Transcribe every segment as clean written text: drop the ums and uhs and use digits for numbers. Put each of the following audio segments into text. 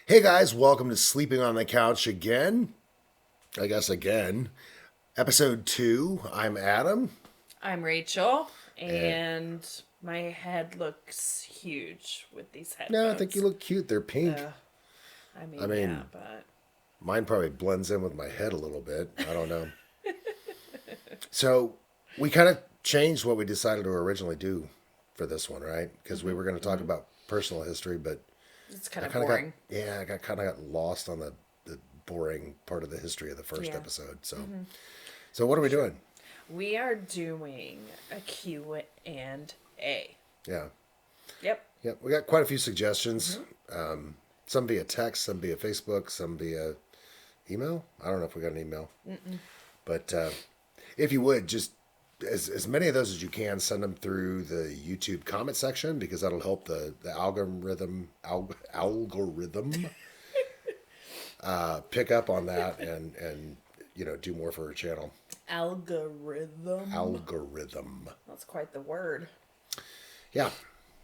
Hey guys, welcome to Sleeping on the Couch again. I guess again. Episode 2. I'm Adam. I'm Rachel, And and my head looks huge with these no, headphones. I think you look cute. They're pink. I mean, I mean, yeah, but Mine probably blends in with my head a little bit. I don't know. So we kind of changed what we decided to originally do for this one, right? Because we were going to talk about personal history, but it's kind I of kind of boring. I kind of got lost on the boring part of the history of the first Yeah. episode. So what are we doing? We are doing a Q&A. Yeah. Yep. Yeah, we got quite a few suggestions. Some via text, some via Facebook, some via email. I don't know if we got an email. But if you would, just as many of those as you can, send them through the YouTube comment section because that'll help the algorithm pick up on that and do more for our channel. Algorithm. Algorithm. That's quite the word. Yeah.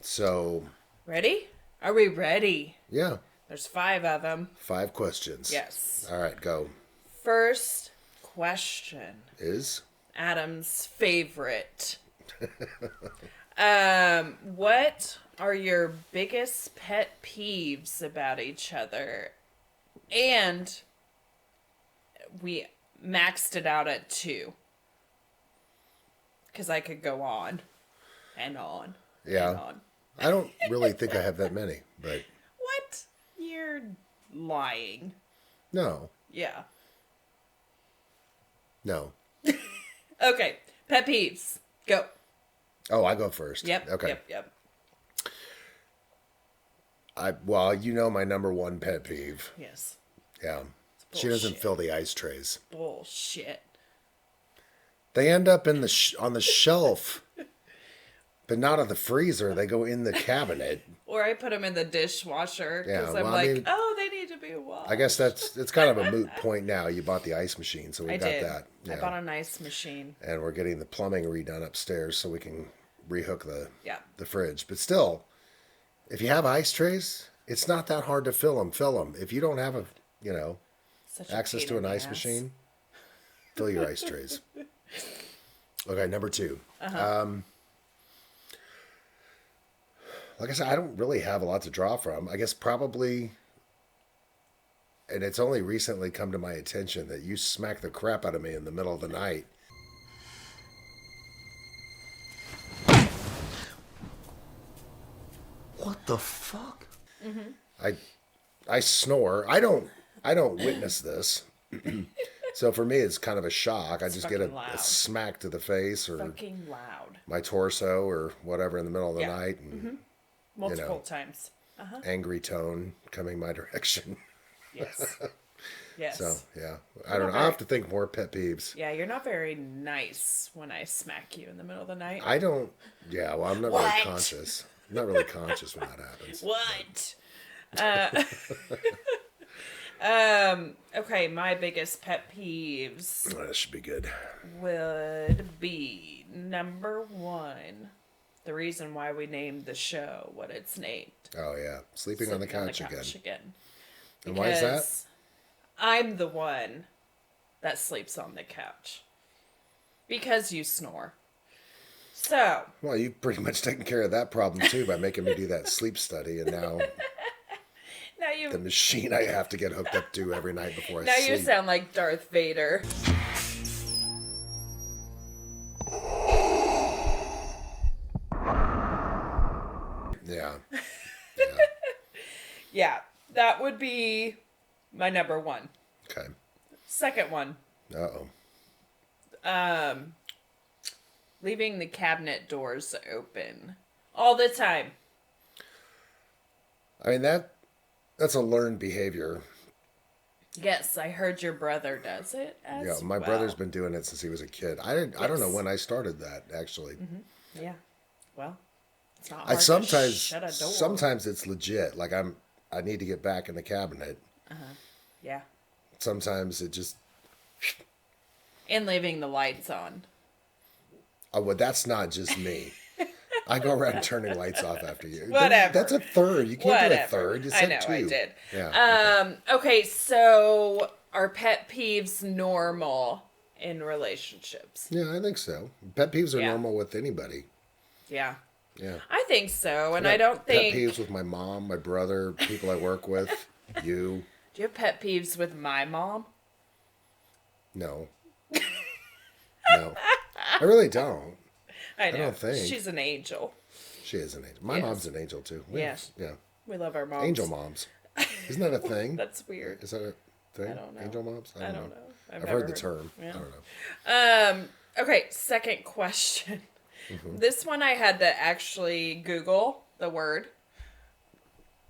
So, Ready? Are we ready? yeah. There's 5 of them. 5 questions. Yes. All right, go. First question. Is? Adam's favorite. What are your biggest pet peeves about each other? And we maxed it out at 2. Because I could go on and on Yeah. and on. I don't really think I have that many, but What? You're lying. no. Yeah. No. Okay. Pet peeves. Go. Oh, I go first. Yep. Okay. Yep. Well, my number one pet peeve. Yes. Yeah. She doesn't bullshit. fill the ice trays. Bullshit. They end up in on the shelf, but not in the freezer. They go in the cabinet. Or I put them in the dishwasher because Yeah, I'm well, like, I mean, they need to be washed. I guess it's kind of a moot point now. You bought the ice machine, so we I got did. that. I Yeah. bought a nice machine. And we're getting the plumbing redone upstairs so we can rehook Yeah. the fridge. But still, if you have ice trays, it's not that hard to fill them. Fill them. If you don't have Such a access pain to in an the ice ass. machine, fill your ice trays. Okay, number 2. Like I said, I don't really have a lot to draw from. I guess probably, and it's only recently come to my attention that you smack the crap out of me in the middle of the night. What the fuck? I snore. I don't witness this. So for me, it's kind of a shock. I just get fucking a loud. smack to the face or Fucking loud. my torso or whatever in the middle of the Yeah. night, and Multiple times. angry tone coming my direction. Yes. Yes. So yeah, I don't know. I'll have to think more pet peeves. Yeah, you're not very nice when I smack you in the middle of the night. I don't. Yeah, well, I'm not What? really conscious. I'm not really conscious when that happens. What? Okay, my biggest pet peeves That should be good. would be number 1. The reason why we named the show what it's named. Oh yeah, sleeping on the couch again. And why is that? Because I'm the one that sleeps on the couch. Because you snore. So, Well, you've pretty much taken care of that problem too by making me do that sleep study, and now now you the machine I have to get hooked up to every night before I now sleep. you sound like Darth Vader. Yeah. Yeah, that would be my number 1. Okay. Second one, Uh-oh. leaving the cabinet doors open all the time. I mean that's a learned behavior. Yes, I heard your brother does it as Yeah, my well. brother's been doing it since he was a kid. I don't know Yes. when I started that actually. Yeah. Well, it's not I hard to sometimes shut a door. sometimes it's legit. Like I need to get back in the cabinet. Yeah. Sometimes it just And leaving the lights on. oh well, that's not just me. I go around turning lights off after you. Whatever. That's a third. You can't do a Whatever. third. You said I know, two. I did. Yeah. Okay, so are pet peeves normal in relationships? Yeah, I think so. Pet peeves are Yeah. normal with anybody. Yeah. Yeah. I think so, and got I don't think... Pet peeves with my mom, my brother, people I work with, you. Do you have pet peeves with my mom? No. No. I really don't. I know. don't think. She's an angel. She is an angel. My Yes. mom's an angel, too. Yes. Yeah. We love our moms. Angel moms. Isn't that a thing? That's weird. Is that a thing? I don't know. Angel moms? I don't know. I've never heard the term. Yeah. I don't know. Okay, second question. Mm-hmm. This one I had to actually Google the word.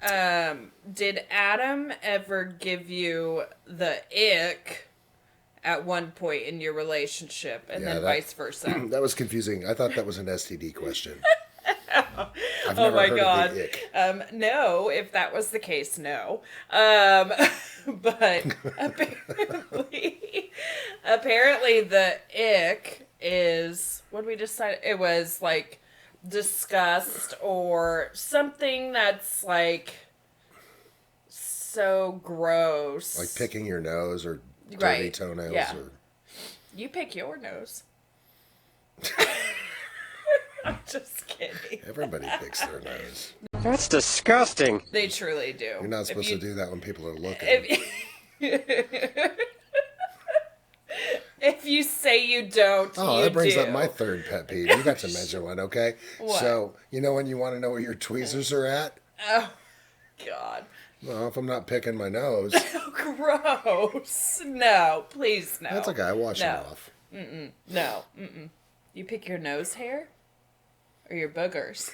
Did Adam ever give you the ick at one point in your relationship, and Yeah, then vice versa? That was confusing. I thought that was an STD question. I've Oh never my heard god. of the ick. No, if that was the case, no. But apparently the ick is, what did we decide? It was like disgust or something that's like so gross. Like picking your nose or dirty Right. toenails. Yeah. Or... You pick your nose. I'm just kidding. Everybody picks their nose. That's disgusting. They truly do. You're not supposed to do that when people are looking. If you say you don't, Oh, you that brings do. up my third pet peeve. You got to mention one, okay? What? So, you know when you want to know where your tweezers are at? Oh, God. Well, if I'm not picking my nose, Oh, gross. No, please, no. that's okay. I wash No. them off. No. You pick your nose hair or your boogers?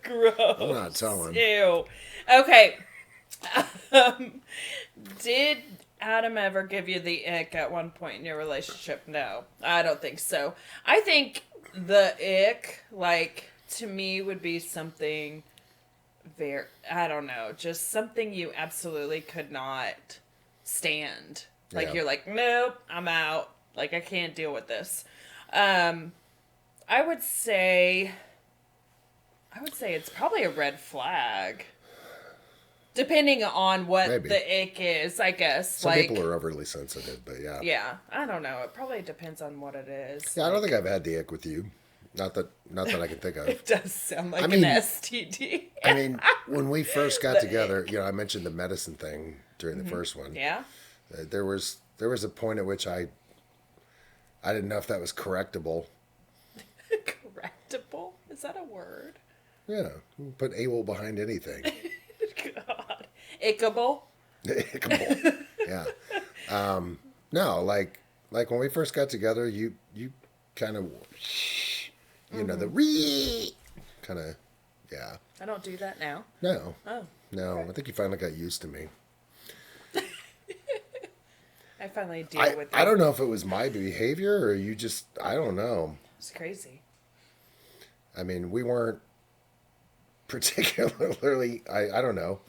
Gross. I'm not telling. Ew. Okay. Did Adam ever give you the ick at one point in your relationship? No, I don't think so. I think the ick, like, to me would be something very, I don't know, just something you absolutely could not stand. Like, Yeah. you're like, nope, I'm out. Like, I can't deal with this. I would say it's probably a red flag. Depending on what Maybe. the ick is, I guess. Some like, people are overly sensitive, but yeah. yeah, I don't know. It probably depends on what it is. Yeah, I don't think I've had the ick with you. Not that I can think of. It does sound like mean- an STD. I mean, when we first got together, I mentioned the medicine thing during the first one. Yeah. There was a point at which I didn't know if that was correctable. Correctable? Is that a word? Yeah, put AWOL behind anything. God. Ickable? Ickable. Yeah. No, like when we first got together, you kind of, the re kind of, yeah. I don't do that now. No. Oh. No, I think you finally got used to me. I finally deal with it. I don't know if it was my behavior or you just, I don't know. It's crazy. I mean, we weren't particularly, I don't know.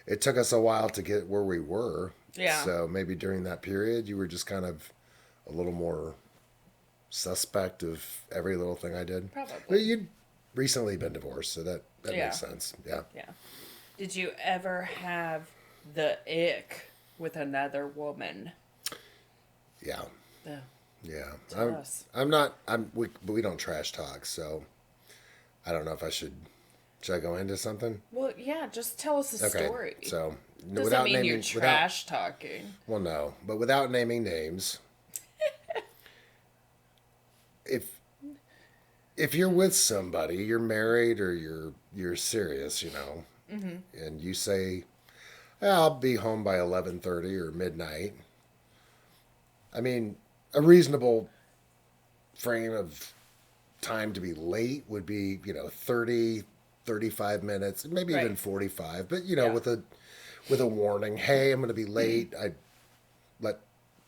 It took us a while to get where we were. Yeah. So maybe during that period, you were just kind of a little more suspect of every little thing I did. Probably. But you'd recently been divorced, so that Yeah. makes sense. Yeah. Yeah. Did you ever have the ick with another woman? Yeah. Yeah. Yeah. Tell us. We don't trash talk, so I don't know if should I go into something? Well, yeah, just tell us a Okay. story. So Doesn't mean you're trash talking. Well, no, but without naming names. If you're with somebody, you're married or you're serious, and you say, I'll be home by 11:30 or midnight. I mean, a reasonable frame of time to be late would be, 30, 35 minutes, maybe even Right. 45, but Yeah. with a warning, hey, I'm going to be late. I let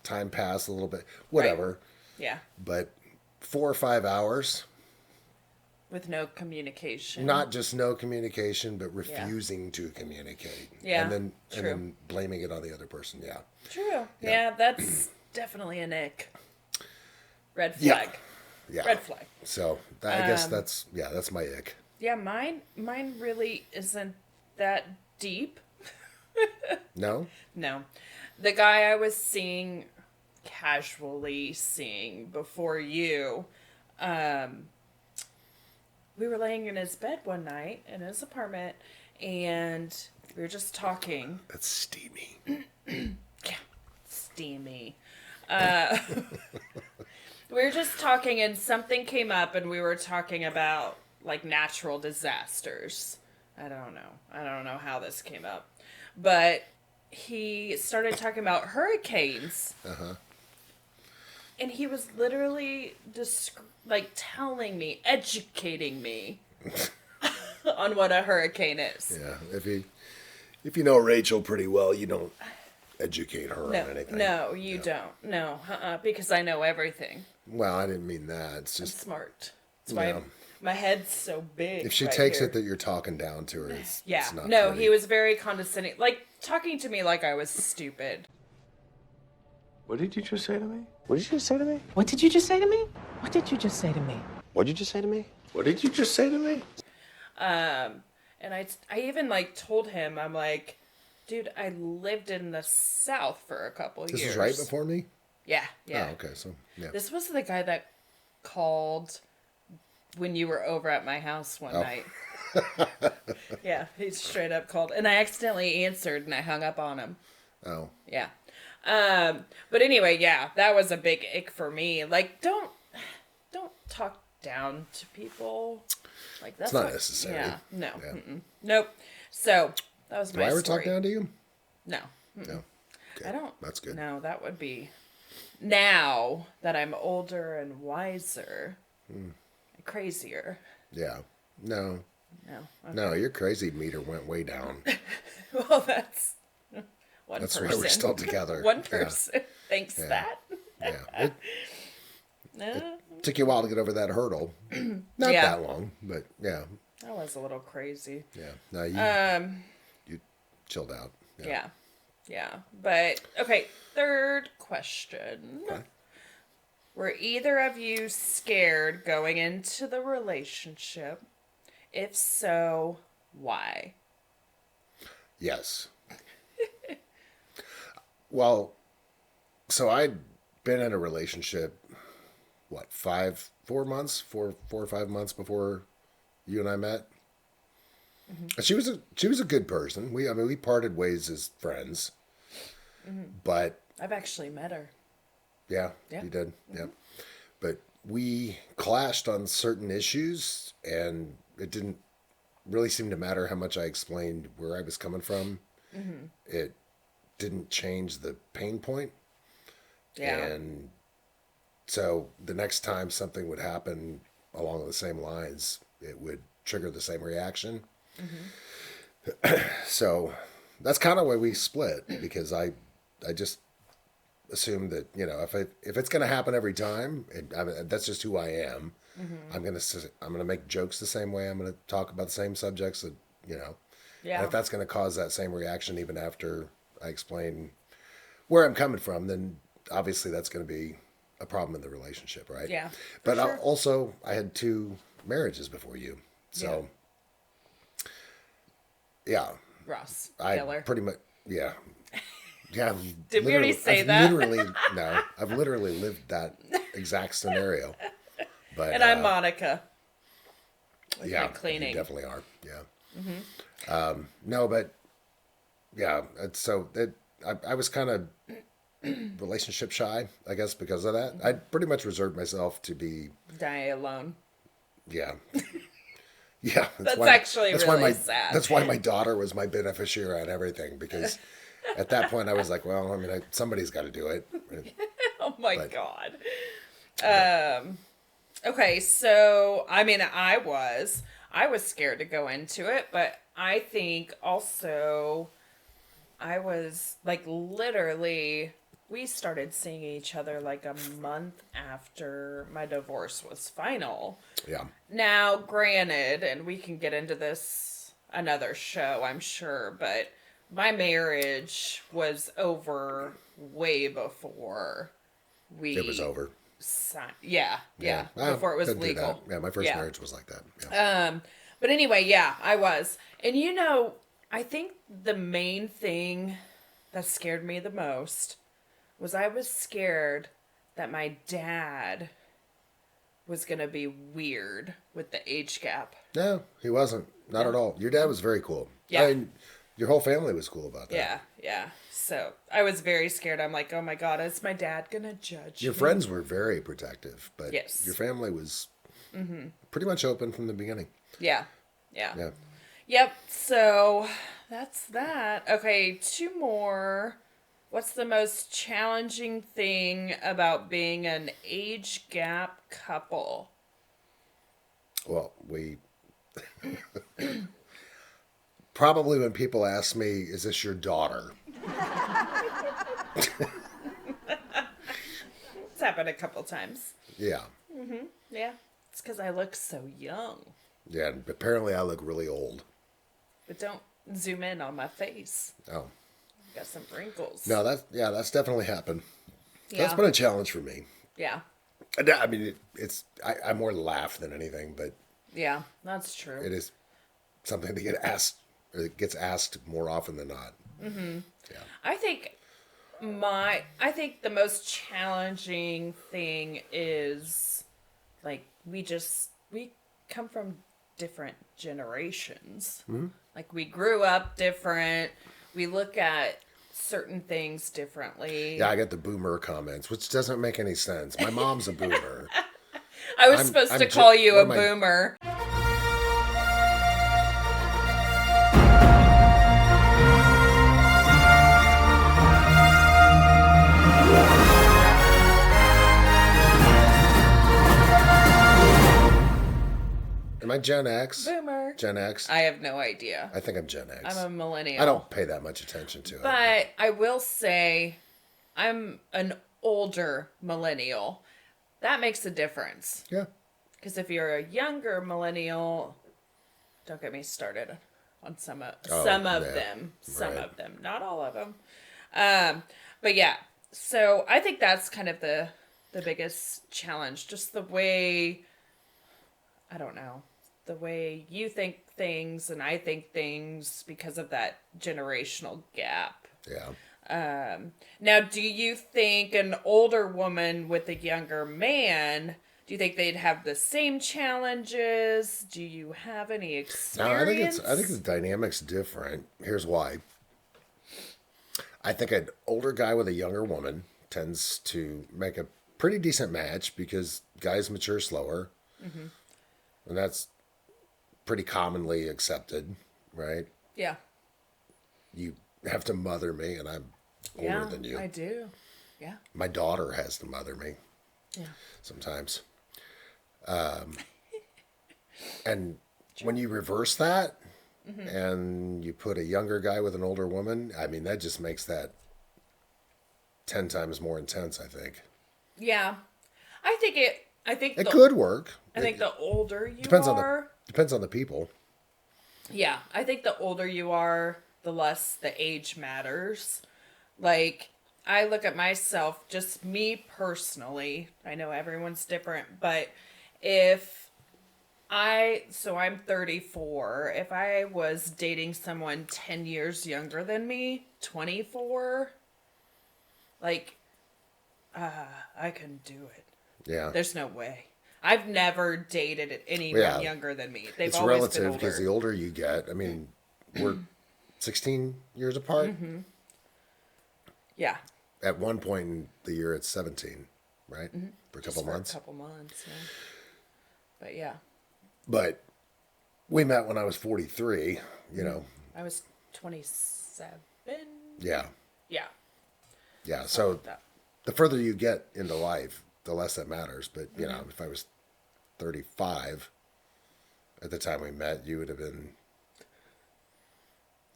time pass a little bit, whatever. Yeah. But 4 or 5 hours, With no communication. not just no communication, but refusing to communicate. Yeah, And true. then blaming it on the other person. Yeah. True. Yeah, that's definitely an ick. Red Yeah. flag. Yeah. Red flag. So I guess that's my ick. Yeah, mine really isn't that deep. No? No. The guy I was casually seeing before you, we were laying in his bed one night in his apartment, and we were just talking. That's steamy. Yeah, steamy. We were just talking, and something came up, and we were talking about like natural disasters. I don't know how this came up, but he started talking about hurricanes. And he was literally telling me, educating me on what a hurricane is. Yeah. If you know Rachel pretty well, you don't educate her on anything. No, you don't. No, because I know everything. Well, I didn't mean that. It's I'm just smart. That's why my head's so big. if she right takes here. it that you're talking down to her, it's not no, pretty. he was very condescending, like talking to me like I was stupid. What did you just say to me? What did you just say to me? What did you just say to me? What did you just say to me? What did you just say to me? What did you just say to me? And I even like told him, I'm like, dude, I lived in the South for a couple years. This was right before me? Yeah, yeah. Oh, okay. So, yeah. This was the guy that called when you were over at my house one night. Yeah, he straight up called, and I accidentally answered, and I hung up on him. Oh. Yeah. But anyway, yeah, that was a big ick for me. Like, don't talk down to people. Like, that's It's not necessary. Yeah, no, Yeah. nope. So that was Do my I ever story. talk down to you? No, No. Okay. I don't. That's good. No, that would be now that I'm older and wiser, crazier. Yeah. No. No, okay. No, your crazy meter went way down. Well, that's one That's person. why we're still together. One Yeah. person thinks that. Yeah. It took you a while to get over that hurdle. Not Yeah. that long, but yeah. That was a little crazy. Yeah. No, you chilled out. Yeah. Yeah. But, okay, third question. Okay. Were either of you scared going into the relationship? If so, why? Yes. Well, so I'd been in a relationship, what, 4 or 5 months before you and I met. And she was a good person. We parted ways as friends. But I've actually met her. yeah, Yeah. you did. Yeah. But we clashed on certain issues, and it didn't really seem to matter how much I explained where I was coming from. It didn't change the pain point. Yeah. And so the next time something would happen along the same lines, it would trigger the same reaction. So that's kind of why we split, because I just assumed that, if it's going to happen every time, that's just who I am. I'm going to make jokes the same way. I'm going to talk about the same subjects that, Yeah. and if that's going to cause that same reaction even after I explain where I'm coming from, then obviously that's going to be a problem in the relationship, right? Yeah, But sure. I had 2 marriages before you. So, yeah. Ross. I Geller. pretty much, yeah. Yeah. Did we already say that? No, I've literally lived that exact scenario. But, And I'm Monica. With yeah, my cleaning. you definitely are. Yeah. No, but yeah. I was kind of relationship shy, I guess, because of that. I pretty much reserved myself to be. Die alone. Yeah. Yeah. That's actually really sad. That's why my daughter was my beneficiary on everything, because at that point I was like, well, somebody's got to do it. Oh my God. Okay, so I was scared to go into it, but I think also I was like literally we started seeing each other like a month after my divorce was final. Yeah. Now, granted, and we can get into this another show, I'm sure, but my marriage was over way before It was over. Yeah. Before it was Couldn't do that. legal. Yeah, my first Yeah. marriage was like that. Yeah. But anyway, yeah, I was. And I think the main thing that scared me the most was I was scared that my dad was going to be weird with the age gap. No, he wasn't. Not at all. Your dad was very cool. Yeah. I mean, your whole family was cool about that. Yeah. So I was very scared. I'm like, oh my God, is my dad going to judge Your me? friends were very protective, but Yes. your family was pretty much open from the beginning. Yeah. Yeah. Yep. So that's that. Okay, 2 more. What's the most challenging thing about being an age gap couple? Well, we probably when people ask me, "Is this your daughter?" It's happened a couple times. Yeah. Yeah. It's because I look so young. Yeah. And apparently, I look really old. But don't zoom in on my face. Oh. Got some wrinkles. No, that's definitely happened. Yeah. That's been a challenge for me. Yeah. I mean, I more laugh than anything, but Yeah. That's true. it is something that it gets asked more often than not. Yeah. I think the most challenging thing is like we come from different generations. Like we grew up different. We look at certain things differently. Yeah, I get the boomer comments, which doesn't make any sense. My mom's a boomer. I was supposed to call you a boomer. Am I Gen X? Boomer. Gen X? I have no idea. I think I'm Gen X. I'm a millennial. I don't pay that much attention to it. But I will say I'm an older millennial. That makes a difference. Yeah. Because if you're a younger millennial, don't get me started on some of Oh, them. right. Of them. Not all of them. But yeah. So I think that's kind of the biggest challenge. Just the way, I don't know, the way you think things and I think things because of that generational gap. Yeah. Now, do you think an older woman with a younger man, do you think they'd have the same challenges? Do you have any No, experience? I think the dynamic's different. Here's why. I think an older guy with a younger woman tends to make a pretty decent match because guys mature slower. And that's pretty commonly accepted, right? Yeah. You have to mother me, and I'm older than you. I do. Yeah. My daughter has to mother me Yeah. sometimes. And when you reverse that and you put a younger guy with an older woman, I mean, that just makes that 10 times more intense, I think. Yeah. I think It could work. I think the older you Depends are. on the people. Yeah, I think the older you are, the less the age matters. Like, I look at myself, just me personally, I know everyone's different, but I'm 34, if I was dating someone 10 years younger than me, 24, like, I couldn't do it. Yeah. There's no way. I've never dated anyone Yeah. younger than me. They've It's always relative been because older. the older you get, I mean, we're 16 years apart. Yeah. At one point in the year, it's 17, right? For a Just couple for months. A couple months, yeah. But yeah, But we met when I was 43, you know. I was 27. Yeah. Yeah. Yeah. So Like that. the further you get into life, the less that matters. But, you know, if I was 35 at the time we met, you would have been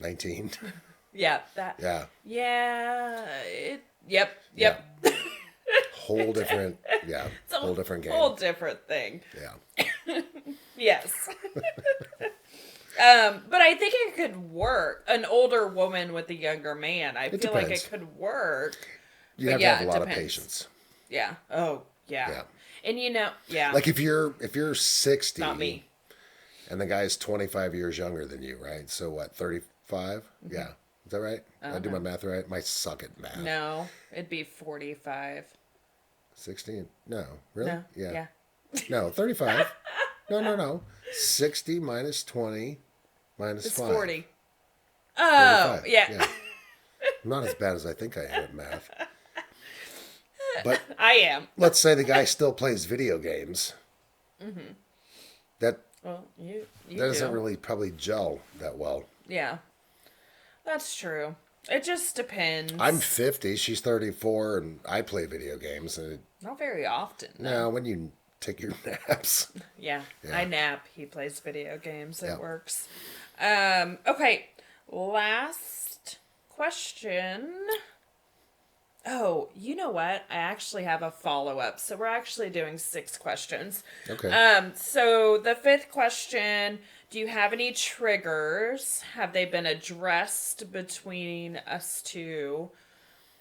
19. Yeah. That. Yeah. Yeah. Yep. Whole different, It's a whole different game. Whole different thing. Yeah. Yes. But I think it could work. An older woman with a younger man. I feel like depends. it could work. You But have yeah, to have it a lot of depends. patience. Yeah. Oh, Yeah. Yeah. And yeah. Like if you're 60 Not me. and the guy's 25 years younger than you, right? So what, 35? Mm-hmm. Yeah. Is that right? Did I do my math right? I suck at math. No, it'd be 45. 16? No. Really? No. Yeah. No, 35. No. 60 minus 20 minus It's 5. 40. Oh, 35. yeah. I'm not as bad as I think I am at math. But I am. let's say the guy still plays video games. Mm-hmm. That Well, you doesn't do. really probably gel that well. Yeah. That's true. It just depends. I'm 50, she's 34, and I play video games. And Not very often. now, when you take your naps, Yeah. Yeah. I nap. He plays video games. It Yeah. works. Okay. Last question. Oh, you know what? I actually have a follow-up. So we're actually doing 6 questions. okay. So the 5th question, do you have any triggers? Have they been addressed between us two?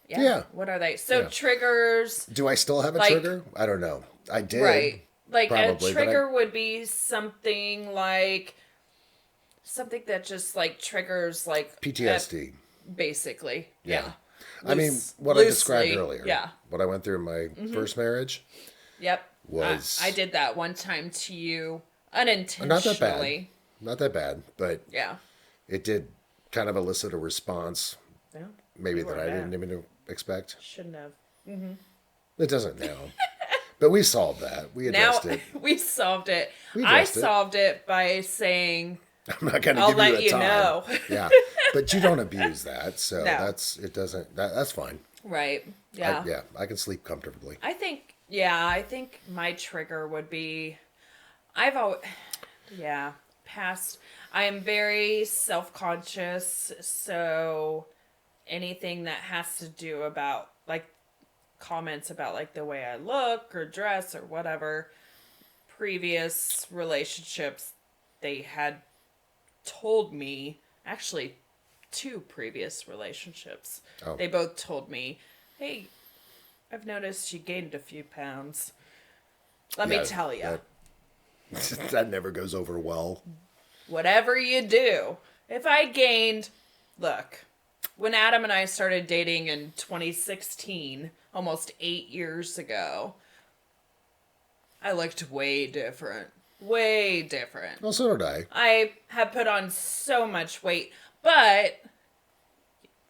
Yeah. What are they? So Yeah. triggers, Do I still have a like- trigger? I don't know. I did. right? Like probably, a but trigger would be something that just like triggers like PTSD. basically. Yeah. Yeah. I mean, Loose- what I described loosely, earlier. yeah. What I went through in my first marriage. Yep. Was- I did that one time to you Not unintentionally. that bad. Not that bad, but Yeah. it did kind of elicit a response, Yeah. maybe You that were I bad. didn't even expect. Shouldn't have. It doesn't now. But we solved that. We Now addressed it. we solved it. We I addressed it. solved it by saying, I'm not going to I'll give you let a you time. know. Yeah. But you don't abuse that. So No. that's fine. right. Yeah. I can sleep comfortably. I think my trigger would be, past. I am very self-conscious, so anything that has to do about like comments about like the way I look or dress or whatever, previous relationships, they had told me, actually 2 previous relationships, Oh. they both told me, hey, I've noticed you gained a few pounds. Let me Yeah, tell you, that never goes over well. whatever you do, if I gained, look, when Adam and I started dating in 2016, almost 8 years ago, I looked way different. Way different. Well, so did I. I have put on so much weight, but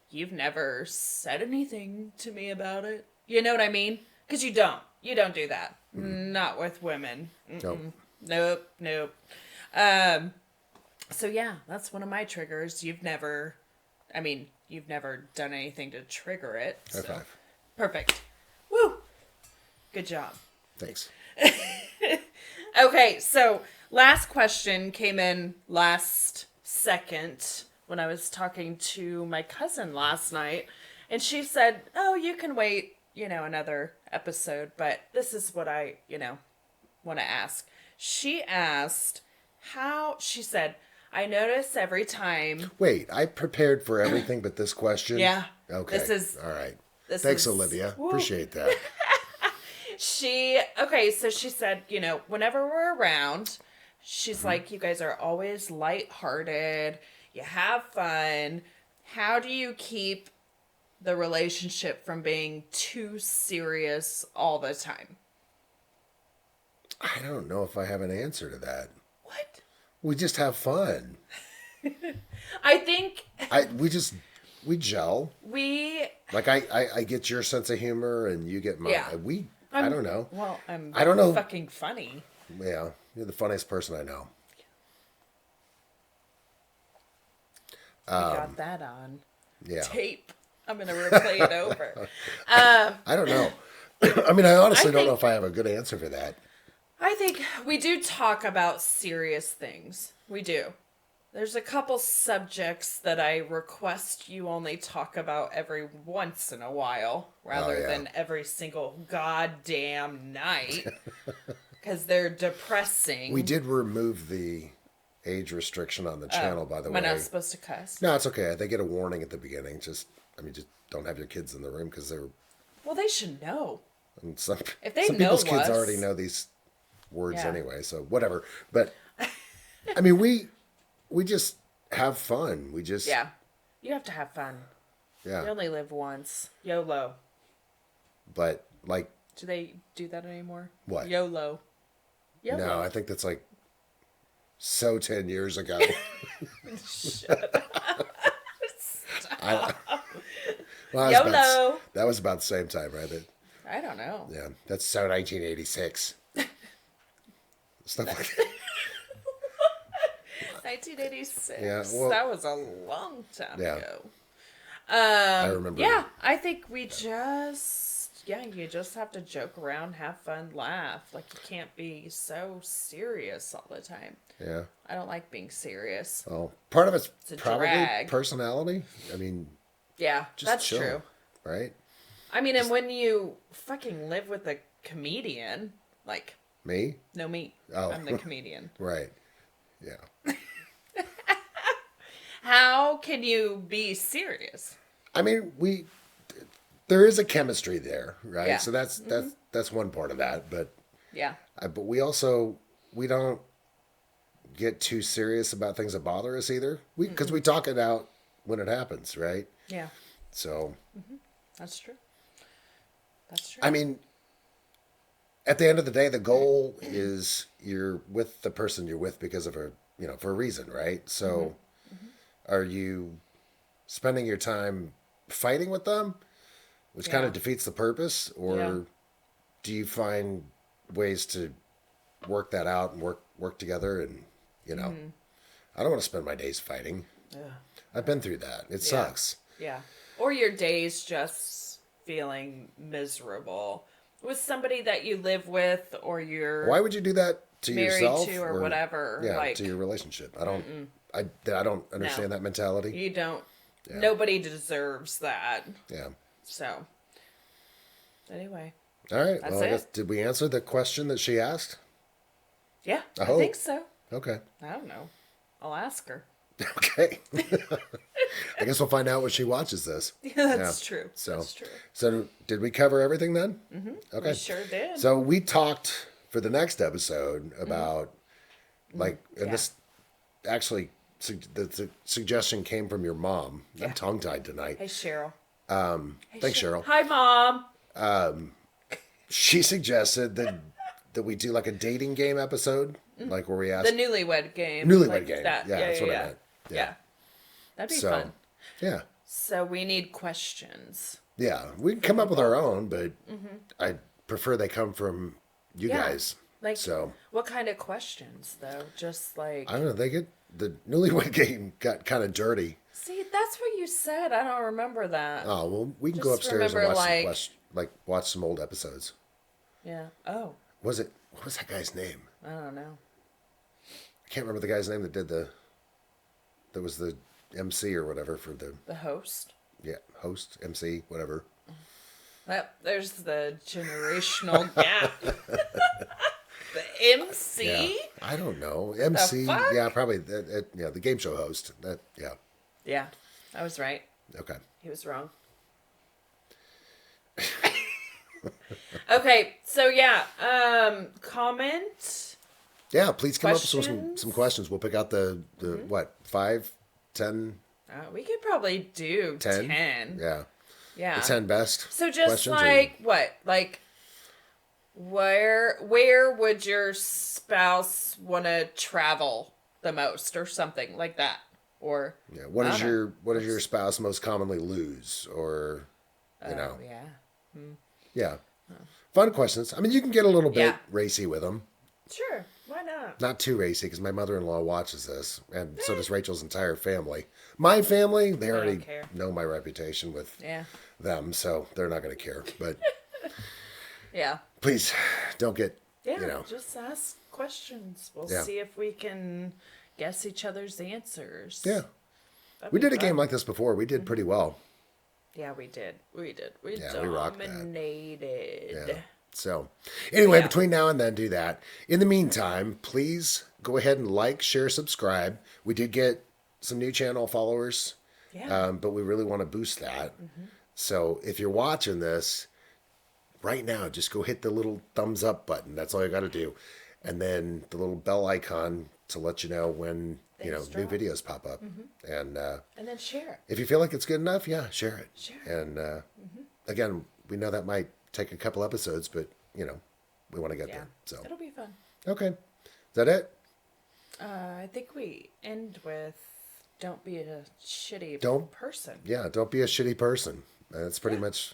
you've never said anything to me about it. You know what I mean? Because you don't. You don't do that. Not with women. Nope. Nope. So yeah, that's one of my triggers. You've never done anything to trigger it. High So. five. Perfect. Woo! Good job. Thanks. Okay, so last question came in last second when I was talking to my cousin last night, and she said, "Oh, you can wait, another episode, but this is what I, want to ask." She asked she said, "I notice every time." Wait, I prepared for everything but this question? Yeah. Okay. This is- all right. this Thanks, is- Olivia. Woo. Appreciate that. So she said, whenever we're around, she's like, you guys are always lighthearted. You have fun. How do you keep the relationship from being too serious all the time? I don't know if I have an answer to that. What? We just have fun. I think We gel. we. Like I get your sense of humor and you get mine. Yeah. I don't know. Well, I'm I don't know. fucking funny. Yeah, you're the funniest person I know. We got that on Yeah. tape. I'm going to replay it over. I don't know. I mean, I honestly don't know think- if I have a good answer for that. I think we do talk about serious things. We do. There's a couple subjects that I request you only talk about every once in a while rather yeah. than every single goddamn night because they're depressing. We did remove the age restriction on the channel, by the Am I way. not supposed to cuss? No, it's okay. They get a warning at the beginning. Just don't have your kids in the room because they're. Well, they should know. And some If they some know people's kids us- already know these words Yeah. anyway, so whatever. But I mean, we just have fun. We just Yeah. You have to have fun. yeah. You only live once. YOLO. But like Do they do that anymore? What? YOLO. YOLO. no, I think that's like so 10 years ago. I, well, YOLO. that was about the same time, right? I don't know. Yeah, that's so 1986. Stuff like that. 1986. Yeah, well- that was a long time Yeah. ago. I remember. Yeah, I think you just have to joke around, have fun, laugh. Like, you can't be so serious all the time. Yeah. I don't like being serious. Well, part of it's a probably drag. personality. I mean, Yeah, just that's chill, true. right? I mean, and when you fucking live with a comedian, like, Me? no, me. Oh. I'm the comedian. Right. Yeah. How can you be serious? I mean, there is a chemistry there, right? Yeah. So that's one part of that, but Yeah. but we don't get too serious about things that bother us either. Because we talk it out when it happens, right? Yeah. So, That's true. That's true. I mean, at the end of the day, the goal is you're with the person you're with because of for a reason, right? So, are you spending your time fighting with them, which kind Yeah. of defeats the purpose, or Yeah. do you find ways to work that out and work together? And I don't want to spend my days fighting. Ugh. I've been through that. It sucks. Yeah. Or your days just feeling miserable with somebody that you live with or you're Why would you do that to married yourself to or whatever. Yeah, like, to your relationship. I don't understand that mentality. you don't. Nobody deserves that. Yeah. So, anyway, All right. That's Well, I guess it. did we answer the question that she asked? yeah, I I hope. think so. Okay. I don't know. I'll ask her. Okay. I guess we'll find out when she watches this. Yeah, that's true. So, That's true. so did we cover everything then? Mm-hmm. Okay. We sure did. So we talked for the next episode about and Yeah. this actually the suggestion came from your mom. I'm tongue tied tonight. Hey, Cheryl. Thanks, Cheryl. Hi, Mom. She suggested that we do like a dating game episode, like where we ask The newlywed game. Newlywed like game. That. Yeah, that's what I meant. Yeah. Yeah. That'd be so fun. yeah. So we need questions. Yeah, we can come up with our own, but I prefer they come from you Yeah. guys. Like, So what kind of questions, though? Just like, I don't know. The newlywed game got kind of dirty. see, that's what you said. I don't remember that. Oh well, we can go Just upstairs and remember, watch watch some old episodes. Yeah. Oh, What was that guy's name? I don't know. I can't remember the guy's name that was the MC or whatever for the The host. host MC whatever. Yep, there's the generational gap. The MC? Yeah, I don't know MC. fuck? Yeah, probably the game show host. Yeah. Yeah, I was right. Okay. He was wrong. Okay, so yeah, comment. Yeah, please come up with some Questions? questions. We'll pick out the what 5, 10, We could probably do 10? 10. Yeah, Yeah. the 10 best. So just questions like what? Like where would your spouse want to travel the most or something like that? Or yeah. What I is don't know. your spouse most commonly lose, or yeah. yeah, fun questions. I mean, you can get a little bit Yeah. racy with them. Sure, why not? Not too racy because my mother-in-law watches this, and so does Rachel's entire family. My family, they already care. know my reputation with Yeah. them, so they're not going to care. But Yeah. please don't get Yeah, just ask questions. We'll Yeah. see if we can guess each other's answers. yeah. That'd We be did a game fun. like this before. We did pretty well. Yeah, we did. We Yeah, we rocked that. dominated. Yeah. So, anyway, Yeah. between now and then, do that. In the meantime, please go ahead and like, share, subscribe. We did get some new channel followers, Yeah. but we really want to boost that. So, if you're watching this, right now, just go hit the little thumbs up button. That's all you got to do. And then the little bell icon to let you know when, new videos pop up. And then share it. if you feel like it's good enough, yeah, share it. Share it. And again, we know that might take a couple episodes, but, we want to get there. So, It'll be fun. okay. Is that it? I think we end with don't be a shitty person. Yeah, don't be a shitty person. That's pretty much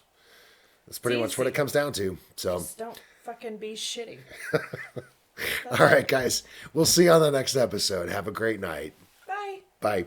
what easy. it comes down to. So, Just don't fucking be shitty. all right, guys. We'll see you on the next episode. Have a great night. Bye. Bye.